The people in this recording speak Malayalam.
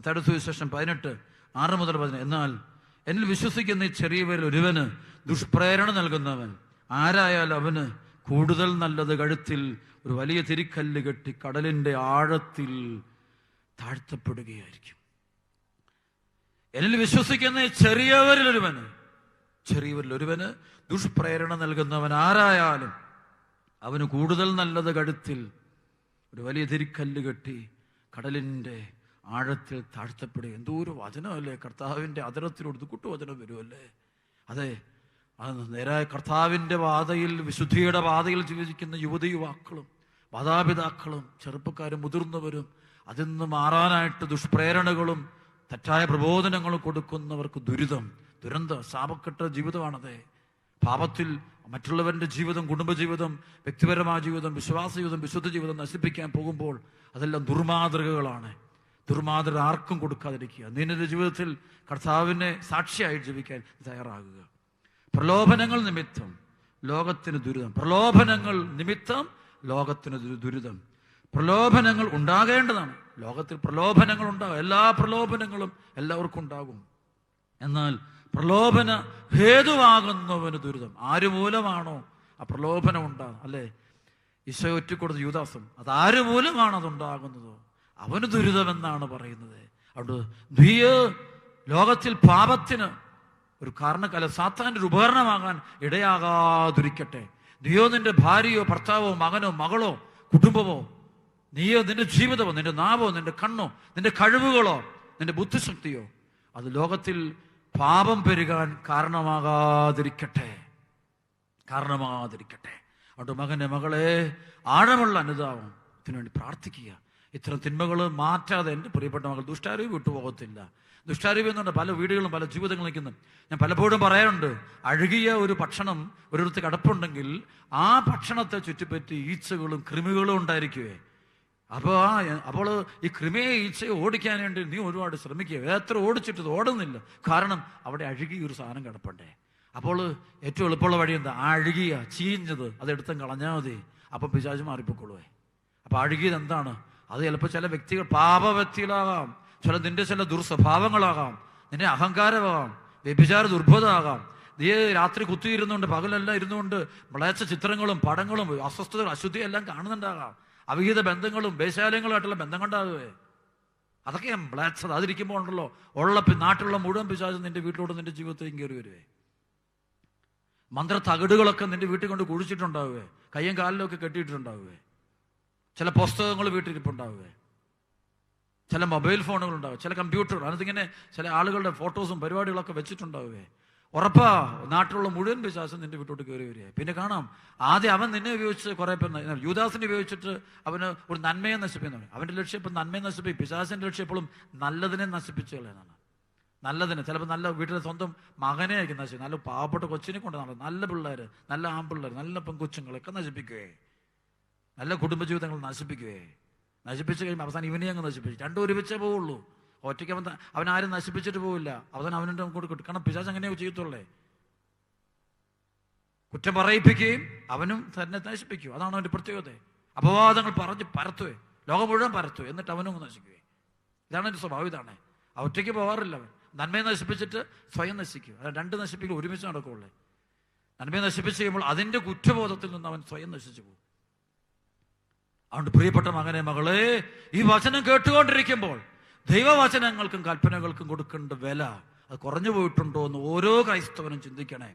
മത്തായിയുടെ സുവിശേഷം 18:6-11. എന്നാൽ എന്നിൽ വിശ്വസിക്കുന്ന ഈ ചെറിയവരിൽ ഒരുവന് ദുഷ്പ്രേരണ നൽകുന്നവൻ ആരായാലും അവന് കൂടുതൽ നല്ലത് കഴുത്തിൽ ഒരു വലിയ തിരിക്കല്ല് കെട്ടി കടലിന്റെ ആഴത്തിൽ താഴ്ത്തപ്പെടുകയായിരിക്കും. എന്നിൽ വിശ്വസിക്കുന്ന ചെറിയവരിൽ ഒരുവന് ദുഷ്പ്രേരണ നൽകുന്നവൻ ആരായാലും അവന് കൂടുതൽ നല്ലത് കഴുത്തിൽ ഒരു വലിയ തിരിക്കല്ല് കെട്ടി കടലിന്റെ ആഴത്തിൽ താഴ്ത്തപ്പെടുക. എന്തോ ഒരു വചനമല്ലേ! കർത്താവിന്റെ അതരത്തിലൂടെ ദുക്കുട്ടു വചനം വരുമല്ലേ? അതെ, അത് നേരായ കർത്താവിന്റെ പാതയിൽ, വിശുദ്ധിയുടെ പാതയിൽ ജീവിക്കുന്ന യുവതി യുവാക്കളും മാതാപിതാക്കളും ചെറുപ്പക്കാരും മുതിർന്നവരും അതിൽ നിന്ന് മാറാനായിട്ട് ദുഷ്പ്രേരണകളും തെറ്റായ പ്രബോധനങ്ങളും കൊടുക്കുന്നവർക്ക് ദുരന്ത ശാപക്കെട്ട ജീവിതമാണത്. പാപത്തിൽ മറ്റുള്ളവരുടെ ജീവിതം, കുടുംബജീവിതം, വ്യക്തിപരമായ ജീവിതം, വിശ്വാസ ജീവിതം, വിശുദ്ധ ജീവിതം നശിപ്പിക്കാൻ പോകുമ്പോൾ അതെല്ലാം ദുർമാതൃകകളാണ്. ദുർമാതൃക ആർക്കും കൊടുക്കാതിരിക്കുക. നിന്റെ ജീവിതത്തിൽ കർത്താവിനെ സാക്ഷിയായി ജീവിക്കാൻ തയ്യാറാകുക. പ്രലോഭനങ്ങൾ നിമിത്തം ലോകത്തിന് ദുരിതം. പ്രലോഭനങ്ങൾ ഉണ്ടാകേണ്ടതാണ്. ലോകത്തിൽ പ്രലോഭനങ്ങൾ ഉണ്ടാകും. എല്ലാ പ്രലോഭനങ്ങളും എല്ലാവർക്കും ഉണ്ടാകും. എന്നാൽ പ്രലോഭന ഹേതുവാകുന്നവന് ദുരിതം. ആര് മൂലമാണോ ആ പ്രലോഭനം ഉണ്ടാകുന്നത്, അല്ലേ? ഈശോ ഒറ്റിക്കൊടുത്ത യൂദാസും അതാര് മൂലമാണ് അതുണ്ടാകുന്നത്, അവന് ദുരിതമെന്നാണ് പറയുന്നത്. അതുകൊണ്ട് ലോകത്തിൽ പാപത്തിന് ഒരു കാരണക്കാല സാത്താന്റെ ഒരു ഉപകരണമാകാൻ ഇടയാകാതിരിക്കട്ടെ. നീയോ നിന്റെ ഭാര്യയോ ഭർത്താവോ മകനോ മകളോ കുടുംബമോ, നീയോ നിന്റെ ജീവിതമോ നിന്റെ നാവോ നിന്റെ കണ്ണോ നിന്റെ കഴിവുകളോ നിന്റെ ബുദ്ധിശക്തിയോ അത് ലോകത്തിൽ പാപം പെരുകാൻ കാരണമാകാതിരിക്കട്ടെ. അതുകൊണ്ട് മകനെ മകളെ ആഴമുള്ള അനുതാപത്തിന് വേണ്ടി പ്രാർത്ഥിക്കുക. ഇത്തരം തിന്മകൾ മാറ്റാതെ എൻ്റെ പ്രിയപ്പെട്ട മകൾ ദുഷ്ടാരൂപി വിട്ടുപോകത്തില്ല. ദുഷ്ടാരൂപി എന്നുണ്ട് പല വീടുകളും പല ജീവിതങ്ങളും നിൽക്കുന്നു. ഞാൻ പലപ്പോഴും പറയാറുണ്ട്, അഴുകിയ ഒരു ഭക്ഷണം ഒരിടത്ത് കിടപ്പുണ്ടെങ്കിൽ ആ ഭക്ഷണത്തെ ചുറ്റിപ്പറ്റി ഈച്ചകളും കൃമികളും ഉണ്ടായിരിക്കുവേ. അപ്പോൾ ഈ കൃമിയെ ഈച്ചയെ ഓടിക്കാൻ വേണ്ടി നീ ഒരുപാട് ശ്രമിക്കുക. എത്ര ഓടിച്ചിട്ട് ഓടുന്നില്ല, കാരണം അവിടെ അഴുകിയ ഒരു സാധനം കിടപ്പുണ്ടേ. അപ്പോൾ ഏറ്റവും എളുപ്പമുള്ള വഴി എന്താ? അഴുകിയ ചീഞ്ഞത് അതെടുത്തും കളഞ്ഞാൽ മതി. അപ്പം പിശാച് മാറിപ്പോയിക്കൊള്ളുവേ. അപ്പം അഴുകിയത് എന്താണ്? അത് ചിലപ്പോൾ ചില വ്യക്തികൾ പാപവ്യക്തികളാകാം, നിന്റെ ചില ദുർസ്വഭാവങ്ങളാകാം, നിന്റെ അഹങ്കാരമാകാം, വ്യഭിചാര ദുർബോധമാകാം. നീ രാത്രി കുത്തിയിരുന്നുകൊണ്ട് പകലെല്ലാം ഇരുന്നുകൊണ്ട് മ്ലേച്ഛ ചിത്രങ്ങളും പടങ്ങളും അസ്വസ്ഥതകളും അശുദ്ധിയും എല്ലാം കാണുന്നുണ്ടാകാം. അവിഹിത ബന്ധങ്ങളും വേശ്യാലയങ്ങളുമായിട്ടുള്ള ബന്ധം കൊണ്ടാകുവേ. അതൊക്കെ മ്ലേച്ഛത. അതിരിക്കുമ്പോൾ ഉണ്ടല്ലോ നാട്ടിലുള്ള മുഴുവൻ പിശാചും നിന്റെ വീട്ടിലോട്ട് നിന്റെ ജീവിതത്തിൽ കയറി വരുവേ. മന്ത്ര തകിടുകളൊക്കെ നിന്റെ വീട്ടിൽ കൊണ്ട് കുഴിച്ചിട്ടുണ്ടാവുകയെ, കയ്യും കാലിലൊക്കെ കെട്ടിയിട്ടുണ്ടാവുകയെ. ചില പുസ്തകങ്ങൾ വീട്ടിലിരിപ്പുണ്ടാവുകയെ, ചില മൊബൈൽ ഫോണുകളുണ്ടാവും, ചില കമ്പ്യൂട്ടർ, അതിങ്ങനെ ചില ആളുകളുടെ ഫോട്ടോസും പരിപാടികളൊക്കെ വെച്ചിട്ടുണ്ടാവുകയെ. ഉറപ്പാ നാട്ടിലുള്ള മുഴുവൻ പിശാചും നിന്റെ വീട്ടോട്ട് കയറി വരിക. പിന്നെ കാണാം, ആദ്യം അവൻ നിന്നെ ഉപയോഗിച്ച് കുറെ പേർ യൂദാസിനെ ഉപയോഗിച്ചിട്ട് അവന് ഒരു നന്മയെ നശിപ്പിക്കുന്നു. അവന്റെ ലക്ഷ്യം ഇപ്പം നന്മയെ നശിപ്പിക്കും. പിശാചിന്റെ ലക്ഷ്യം എപ്പോഴും നല്ലതിനെ നശിപ്പിച്ചു കളയാനാണ്. നല്ലതിനെ ചിലപ്പോൾ നല്ല വീട്ടിലെ സ്വന്തം മകനെ ആയിരിക്കും നശിക്കും. നല്ല പാവപ്പെട്ട കൊച്ചിനെ കൊണ്ട് നല്ല പിള്ളേർ, നല്ല ആൺപിള്ളേർ, നല്ല പെൺകൊച്ചുങ്ങളൊക്കെ നശിപ്പിക്കുകയെ. നല്ല കുടുംബജീവിതങ്ങൾ നശിപ്പിച്ചു കഴിയുമ്പോൾ അവസാനം ഇവനെ അങ്ങ് നശിപ്പിച്ചു. രണ്ടും ഒരുമിച്ചേ പോവുള്ളൂ. ഒറ്റയ്ക്ക് അവൻ ആരും നശിപ്പിച്ചിട്ട് പോവില്ല. അവസാനം അവൻ്റെ കൊടുക്കും. കാരണം പിശാച് അങ്ങനെയോ ചെയ്യത്തുള്ളേ. കുറ്റം പറയിപ്പിക്കുകയും അവനും തന്നെ നശിപ്പിക്കും. അതാണ് അവൻ്റെ പ്രത്യേകത. അപവാദങ്ങൾ പറഞ്ഞ് പരത്തുവേ, ലോകം മുഴുവൻ പരത്തുവേ, എന്നിട്ട് അവനും നശിക്കുകയെ. ഇതാണ് എൻ്റെ സ്വഭാവം. ഇതാണ് ഒറ്റയ്ക്ക് പോകാറില്ല. അവൻ നന്മയെ നശിപ്പിച്ചിട്ട് സ്വയം നശിക്കും. അത് രണ്ട് നശിപ്പിക്കൽ ഒരുമിച്ച് നടക്കുള്ളേ. നന്മയെ നശിപ്പിച്ച് കഴിയുമ്പോൾ അതിൻ്റെ കുറ്റബോധത്തിൽ നിന്ന് അവൻ സ്വയം നശിച്ചു പോകും. അതുകൊണ്ട് പ്രിയപ്പെട്ട മകനെ മകളെ, ഈ വചനം കേട്ടുകൊണ്ടിരിക്കുമ്പോൾ ദൈവവചനങ്ങൾക്കും കൽപ്പനകൾക്കും കൊടുക്കേണ്ട വില അത് കുറഞ്ഞു പോയിട്ടുണ്ടോ എന്ന് ഓരോ ക്രൈസ്തവനും ചിന്തിക്കണേ.